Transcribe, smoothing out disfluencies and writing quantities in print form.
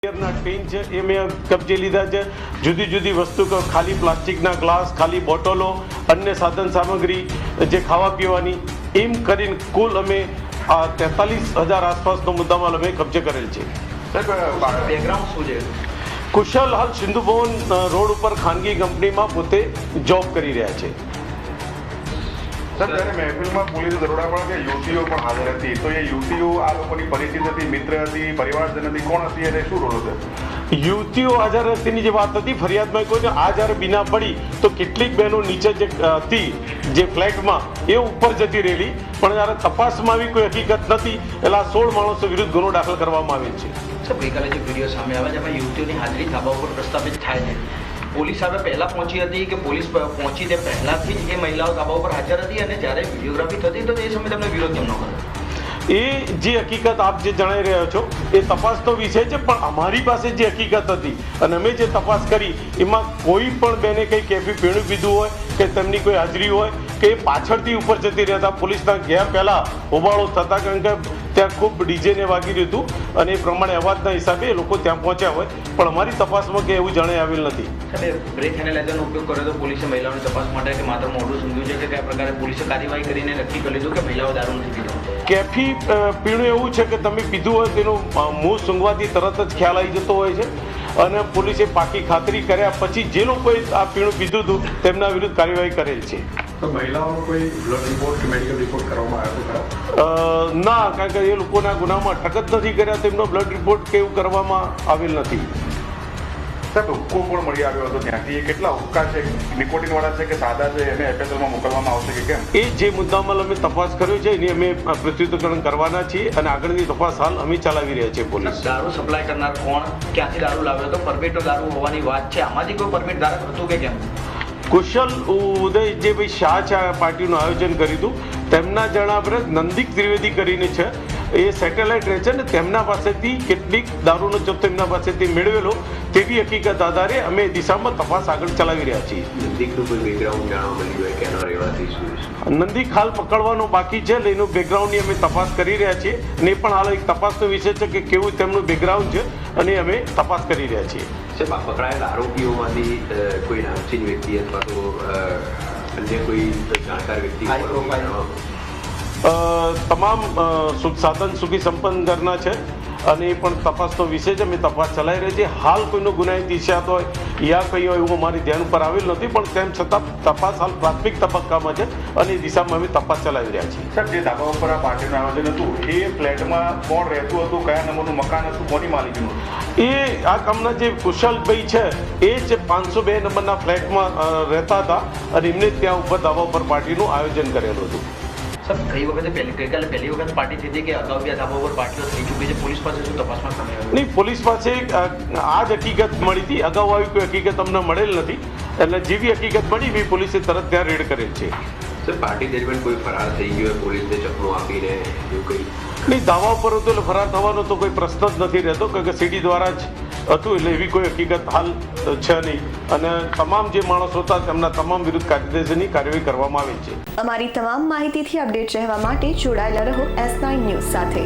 Tin છે એ મેં કબજે લીધા છે. જુદી જુદી વસ્તુ, ખાલી પ્લાસ્ટિકના ગ્લાસ, ખાલી બોટલો, અન્ય સાધન સામગ્રી, જે ખાવા પીવાની, એમ કરીને કુલ અમે 43,000 આસપાસનો મુદ્દામાલ અમે કબજે કરેલ છે. બેકગ્રાઉન્ડ શું છે? કુશલ હાલ સિંધુ ભવન રોડ ઉપર ખાનગી કંપનીમાં પોતે જોબ કરી રહ્યા છે. સર, જ્યારે મહેફિલમાં પોલીસ દરોડા પણ કે યુવતીઓ પણ હાજર હતી, તો એ યુવતીઓ આ લોકોની પરિચિત હતી, મિત્ર હતી, પરિવારજન હતી, કોણ હતી અને શું રોલ હતો? યુવતીઓ હાજર હતીની જે વાત હતી, ફરિયાદમાં કોઈને આ જ્યારે બીના પડી તો કેટલીક બહેનો નીચે જે હતી જે ફ્લેટમાં એ ઉપર જતી રહેલી, પણ જ્યારે તપાસમાં આવી કોઈ હકીકત નથી એટલે આ 16 માણસો વિરુદ્ધ ગુનો દાખલ કરવામાં આવેલ છે. સર, ગઈકાલે જે વિડીયો સામે આવ્યા જેમાં યુવતીઓની હાજરી ધાબા ઉપર પ્રસ્થાપિત થાય છે, પોલીસ હવે પહેલા પહોંચી હતી કે પોલીસ પહોંચી તે પહેલાથી જ એ મહિલાઓ ધાબા ઉપર હાજર હતી અને જ્યારે વિડીયોગ્રાફી થતી તો એ સમયે તમને વિરોધ કેમ ન કર્યો? એ જે હકીકત આપ જે જણાવી રહ્યા છો એ તપાસનો વિષય છે, પણ અમારી પાસે જે હકીકત હતી અને અમે જે તપાસ કરી એમાં કોઈ પણ બેને કંઈ કેફી પીણું પીધું હોય કે તેમની કોઈ હાજરી હોય કે પાછળથી ઉપર જતી રહેતા પોલીસના ગયા પહેલાં હોબાળો થતા, કારણ કે ત્યાં ખૂબ ડીજેને વાગી રહ્યું હતું અને એ પ્રમાણે અવાજના હિસાબે એ લોકો ત્યાં પહોંચ્યા હોય, પણ અમારી તપાસમાં કે એવું જણાઈ આવેલ નથી. બ્રેથ એનાલાઇઝરનો ઉપયોગ કર્યો તો પોલીસે મહિલાઓની તપાસ માટે કે માત્ર મોઢું સમજ્યું છે કે કયા પ્રકારે પોલીસે કાર્યવાહી કરીને નક્કી કરી લીધું કે મહિલાઓ દારૂ નથી પીધો? કેફી પીણું એવું છે કે તમે પીધું હોય તેનું મોં સૂંઘવાથી તરત જ ખ્યાલ આવી જતો હોય છે અને પોલીસે પાકી ખાતરી કર્યા પછી જે લોકોએ આ પીણું પીધું હતું તેમના વિરુદ્ધ કાર્યવાહી કરેલ છે. તો મહિલાઓનો કોઈ બ્લડ રિપોર્ટ કે મેડિકલ રિપોર્ટ કરવામાં આવ્યો હતો? ના, કારણ કે એ લોકોના ગુનામાં અટક જ નથી કર્યા, તેમનો બ્લડ રિપોર્ટ કે એવું કરવામાં આવેલ નથી. સાહેબ, હુક્કો પણ મળી આવ્યો હતો ત્યાંથી. એ કેટલા હુક્કા છે, નિકોટિનવાળા છે કે સાદા છે, એને એફએસએલમાં મોકલવામાં આવશે કે કેમ? એ જે મુદ્દામાં અમે તપાસ કર્યો છે એની અમે પૃથ્વીકરણ કરવાના છીએ અને આગળની તપાસ હાલ અમે ચલાવી રહ્યા છીએ. પોલીસ દારૂ સપ્લાય કરનાર કોણ, ક્યાંથી દારૂ લાવ્યો હતો, પરમિટ દારૂ હોવાની વાત છે, આમાંથી કોઈ પરમિટ ધારક હતું કે કેમ? કુશલ ઉદય જે ભાઈ શાહ છે આ પાર્ટીનું આયોજન કર્યું હતું, તેમના જણાવ્યા નંદિક ત્રિવેદી કરીને છે, એ સેટેલાઇટ રહે છે ને તેમના પાસેથી કેટલીક દારૂનો જથ્થો એમના પાસેથી મેળવેલો તેવી હકીકત આધારે અમે દિશામાં તપાસ આગળ ચલાવી રહ્યા છીએ. નંદિકનું કોઈ બેકગ્રાઉન્ડ જાણવા મળ્યું હોય કે એનો રહેવાથી શું? નંદિક હાલ પકડવાનો બાકી છે, એનું બેકગ્રાઉન્ડની અમે તપાસ કરી રહ્યા છીએ અને એ પણ હાલ એક તપાસનો વિષય છે કે કેવું તેમનું બેકગ્રાઉન્ડ છે અને અમે તપાસ કરી રહ્યા છીએ. સાહેબ, પકડાયેલા આરોપીઓમાંથી કોઈ નામચીન વ્યક્તિ અથવા તો અન્ય કોઈ જાણકાર વ્યક્તિ તમામ સાધન સુખી સંપન્ન ઘરના છે અને એ પણ તપાસનો વિષય છે. અમે તપાસ ચલાવી રહી છીએ. હાલ કોઈનો ગુનાહિત ઇતિહાસ હોય યા કંઈ હોય એવું અમારી ધ્યાન ઉપર આવેલ નથી, પણ તેમ છતાં તપાસ હાલ પ્રાથમિક તબક્કામાં છે અને એ દિશામાં અમે તપાસ ચલાવી રહ્યા છીએ. સર, જે ધાબા ઉપર આ પાર્ટીનું આયોજન હતું એ ફ્લેટમાં કોણ રહેતું હતું, કયા નંબરનું મકાન હતું, કોની માલિકીનું? એ આ કામના જે કુશલભાઈ છે એ જ 502 નંબરના ફ્લેટમાં રહેતા હતા અને એમને ત્યાં ઉપર ધાબા ઉપર પાર્ટીનું આયોજન કરેલું હતું. સર, ગઈ વખતે ગઈકાલે પહેલી વખત પાર્ટી થઈ હતી કે અગાઉ બે ધાબા ઉપર પાર્ટીઓ થઈ ચૂકી છે, પોલીસ પાસે શું તપાસમાં સામે આવ્યું? નહીં, પોલીસ પાસે આ જ હકીકત મળી હતી, અગાઉ આવી કોઈ હકીકત અમને મળેલ નથી, એટલે જેવી હકીકત મળી એવી પોલીસે તરત ત્યાં રેડ કરેલ છે. સર, પાર્ટી દરમિયાન કોઈ ફરાર થઈ ગયો પોલીસને ચકમો આપીને એવું કંઈ? નહીં, દાવા ઉપર હતું એટલે ફરાર થવાનો તો કોઈ પ્રશ્ન જ નથી રહેતો, કારણ કે સીડી દ્વારા જ હતું એટલે એવી કોઈ હકીકત હાલ છે નહીં અને તમામ જે માણસો હતા તેમના તમામ વિરુદ્ધ કાયદેસરની કાર્યવાહી કરવામાં આવી છે. અમારી તમામ માહિતીથી અપડેટ રહેવા માટે જોડાયેલા રહો S9 ન્યૂઝ સાથે.